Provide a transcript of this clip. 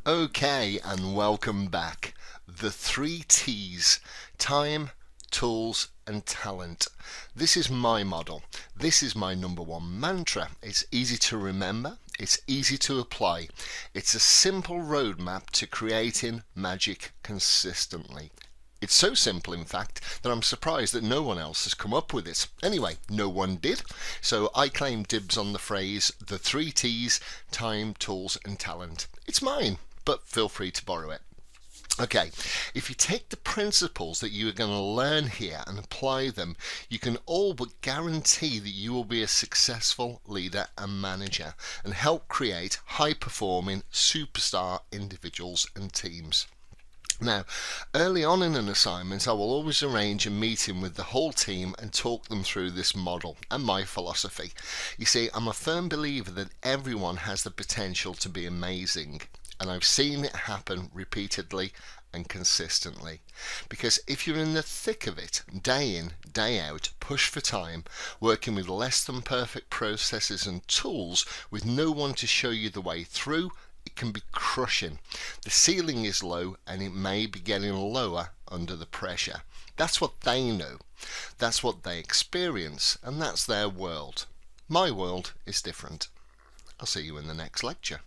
Okay, and welcome back. The three T's: time, tools, and talent. This is my model. This is my number one mantra. It's easy to remember. It's easy to apply. It's a simple roadmap to creating magic consistently. It's so simple, in fact, that I'm surprised that no one else has come up with it. Anyway, no one did, so I claim dibs on the phrase the three T's: time, tools, and talent. It's mine, but feel free to borrow it. Okay, if you take the principles that you are going to learn here and apply them, you can all but guarantee that you will be a successful leader and manager and help create high-performing superstar individuals and teams. Now, early on in an assignment, I will always arrange a meeting with the whole team and talk them through this model and my philosophy. You see, I'm a firm believer that everyone has the potential to be amazing, and I've seen it happen repeatedly and consistently. Because if you're in the thick of it, day in, day out, push for time, working with less than perfect processes and tools, with no one to show you the way through, it can be crushing. The ceiling is low and it may be getting lower under the pressure. That's what they know. That's what they experience, and that's their world. My world is different. I'll see you in the next lecture.